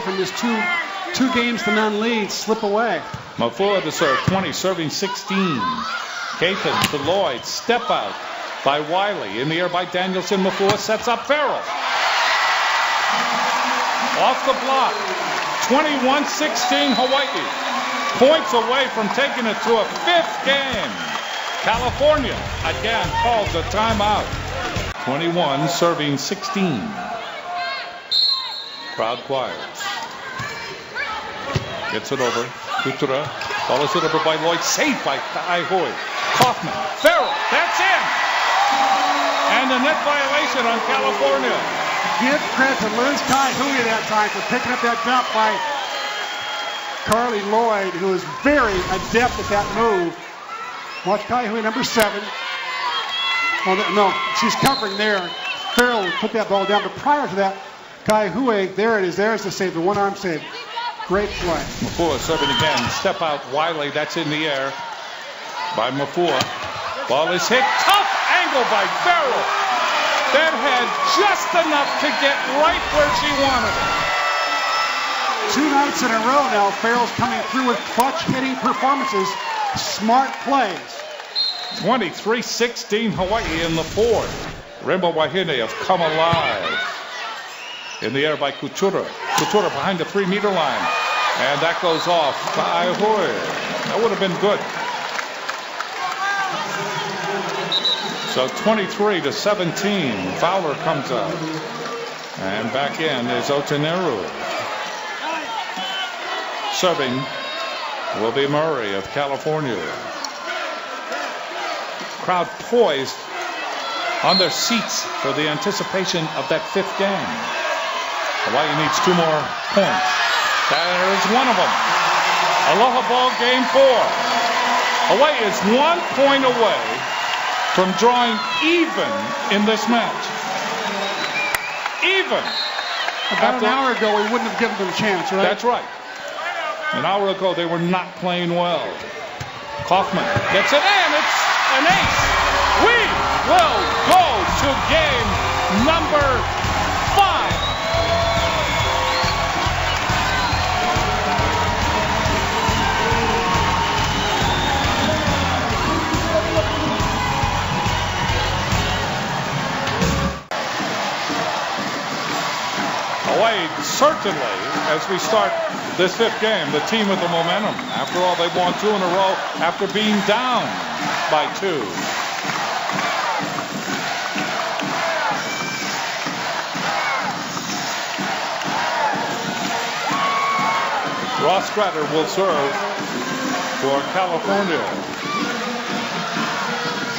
from this two games to none lead slip away. Mafua to serve, 20, serving 16. Caton to Lloyd, step out by Wiley. In the air by Danielson. Mafua sets up Farrell. Off the block. 21-16 Hawaii. Points away from taking it to a fifth game. California again calls a timeout. 21 serving 16. Crowd quiet. Gets it over. Kutura follows it over by Lloyd. Saved by Aihui. Kaufman. Farrell. That's in. And a net violation on California. Give credit to Liz Kaihui that time for picking up that jump by Carly Lloyd, who is very adept at that move. Watch Kaihui, number 7. Oh, no, she's covering there. Farrell would put that ball down, but prior to that, Kaihui, there it is. There's the save, the one-arm save. Great play. Mafua serving again. Step out Wiley. That's in the air by Mafua. Ball is hit. Tough angle by Farrell. That had just enough to get right where she wanted it. 2 nights in a row now, Farrell's coming through with clutch hitting performances. Smart plays. 23-16 Hawaii in the fourth. Rainbow Wahine have come alive. In the air by Kutura. Kutura behind the 3-meter line. And that goes off to Aihui. That would have been good. So 23-17. Fowler comes out. And back in is Oteneru. Serving will be Murray of California. Crowd poised on their seats for the anticipation of that fifth game. Hawaii needs 2 more points. That is one of them. Aloha Ball Game 4. Hawaii is 1 point away from drawing even in this match. Even. About an hour ago, we wouldn't have given them a chance, right? That's right. An hour ago, they were not playing well. Kaufman gets it in. It's an ace. We will go to game number 5. Hawaii certainly, as we start this fifth game, the team with the momentum. After all, they've won 2 in a row after being down by 2. Ross Stratter will serve for California.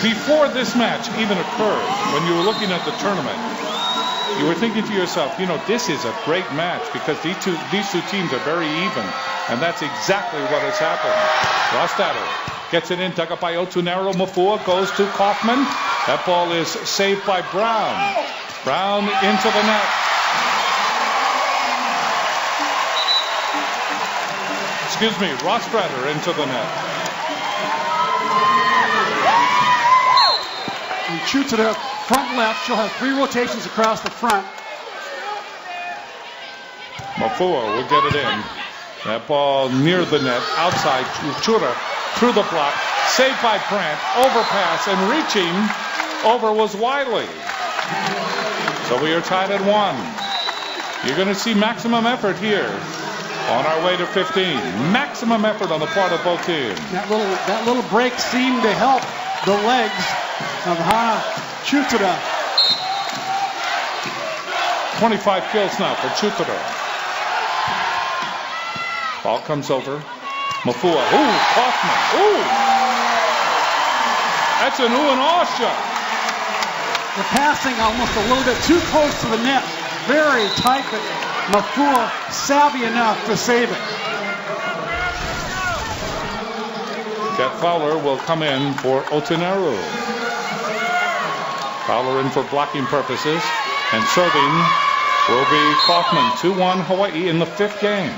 Before this match even occurred, when you were looking at the tournament, you were thinking to yourself, you know, this is a great match because these two teams are very even, and that's exactly what has happened. Rostatter gets it in, dug up by Otunero. Mafua goes to Kaufman. That ball is saved by Brown. Brown into the net. Excuse me, Rostratter into the net. And shoots it up. Front left, she'll have 3 rotations across the front. Mafua will get it in. That ball near the net, outside. Chura through the block, saved by Brandt, overpass, and reaching over was Wiley. So we are tied at 1. You're going to see maximum effort here on our way to 15. Maximum effort on the part of both teams. That little break seemed to help the legs of Hana Chutada. 25 kills now for Chutada. Ball comes over. Mafua. Ooh, Kaufman. Ooh. That's an ooh and aw shot. The passing almost a little bit too close to the net. Very tight, but Mafua savvy enough to save it. Jeff Fowler will come in for Oteneru. Fowler in for blocking purposes, and serving will be Kaufman. 2-1 Hawaii in the fifth game.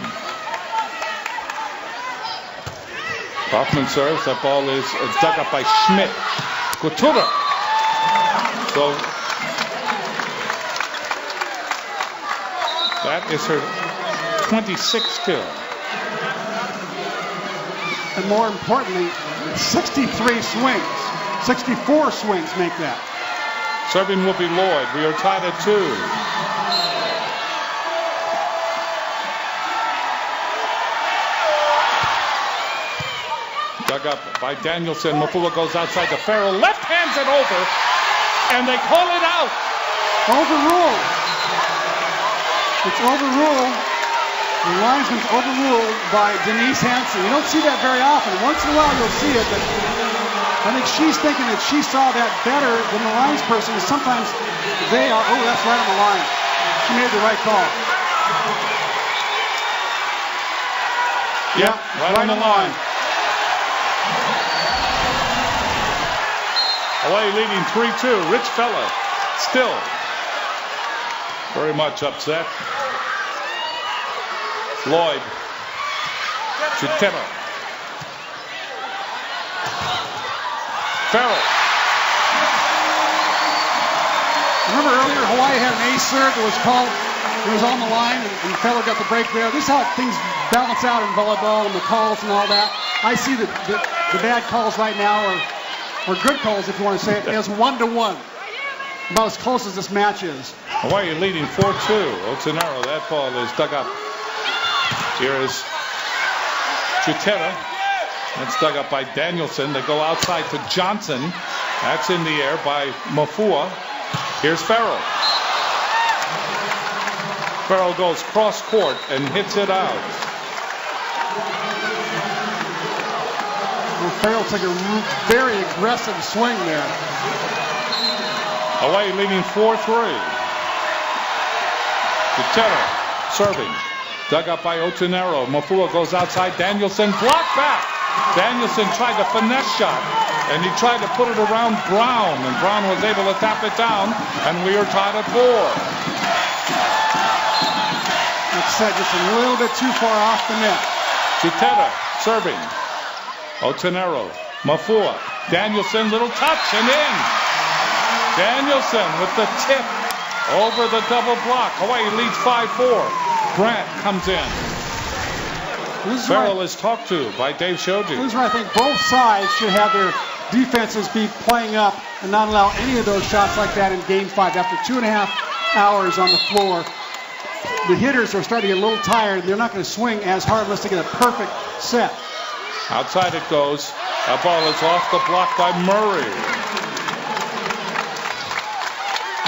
Kaufman serves. That ball is dug up by Schmidt. Kutura. So that is her 26-2. And more importantly, 63 swings. 64 swings make that. Serving will be Lloyd. We are tied at 2. Dug up by Danielson. Mafua goes outside to Farrell. Left hands it over. And they call it out. Overruled. It's overruled. The linesman's overruled by Denise Hansen. You don't see that very often. Once in a while you'll see it, but I think she's thinking that she saw that better than the linesperson. Sometimes they are, oh, that's right on the line. She made the right call. Yeah, right on the line. Away leading 3-2. Rich Fella still very much upset. Lloyd to Tedder. Farrell. Remember earlier Hawaii had an ace serve that was called, it was on the line, and Feller got the break there. This is how things balance out in volleyball and the calls and all that. I see the bad calls right now, or good calls if you want to say it, as 1-1. About as close as this match is. Hawaii leading 4-2. Otsunaro, that ball is dug up. Here is Chutera. That's dug up by Danielson. They go outside to Johnson. That's in the air by Mafua. Here's Farrell. Farrell goes cross court and hits it out. Well, Farrell took a very aggressive swing there. Hawaii leading 4-3. Chutera serving. Dug up by Otsunaro. Mafua goes outside. Danielson blocked back. Danielson tried a finesse shot, and he tried to put it around Brown, and Brown was able to tap it down, and we are tied at 4. Like I said, just a little bit too far off the net. Chutera serving. Otsunaro. Mafua. Danielson, little touch, and in. Danielson with the tip over the double block. Hawaii leads 5-4. Grant comes in. Farrell is talked to by Dave Shoji. This is where I think both sides should have their defenses be playing up and not allow any of those shots like that in Game 5. After 2.5 hours on the floor, the hitters are starting to get a little tired. They're not going to swing as hard unless they get a perfect set. Outside it goes. That ball is off the block by Murray.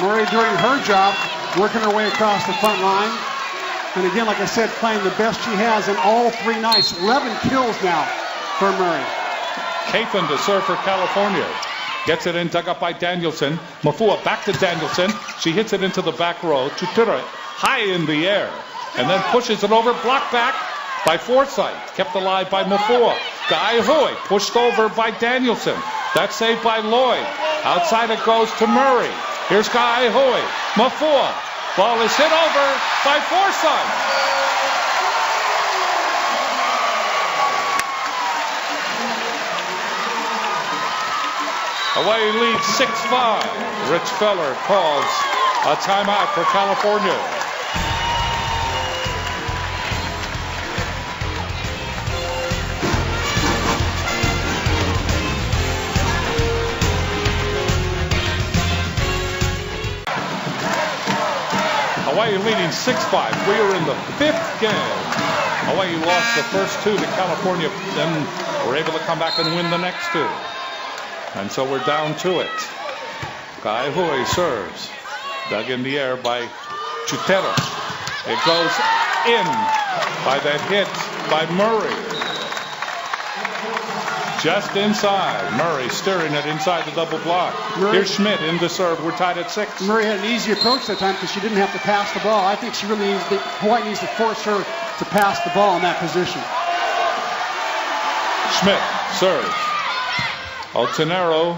Murray doing her job, working her way across the front line. And again, like I said, playing the best she has in all 3 nights. 11 kills now for Murray. Cathan to serve for California. Gets it in, dug up by Danielson. Mafua back to Danielson. She hits it into the back row. Chutera high in the air. And then pushes it over. Blocked back by Forsythe. Kept alive by Mafua. Gaihui pushed over by Danielson. That's saved by Lloyd. Outside it goes to Murray. Here's Gaihui. Mafua. Ball is hit over by Forsythe. Hawaii leads 6-5. Rich Feller calls a timeout for California. Hawaii leading 6-5. We are in the 5th game. Hawaii lost the first 2 to California, then were able to come back and win the next 2. And so we're down to it. Gaihui serves. Dug in the air by Chutera. It goes in by that hit by Murray. Just inside. Murray steering it inside the double block. Here's Schmidt in the serve. We're tied at 6. Murray had an easy approach that time because she didn't have to pass the ball. I think she really needs Hawaii needs to force her to pass the ball in that position. Schmidt serves. Otsunaro.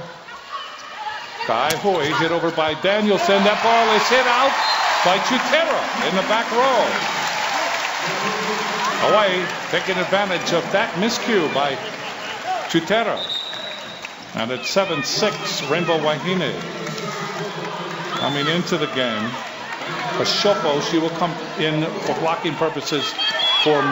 Gaihui hit over by Danielson. That ball is hit out by Chutera in the back row. Hawaii taking advantage of that miscue by Chutera. And at 7-6, Rainbow Wahine coming into the game. Ashoko, she will come in for blocking purposes for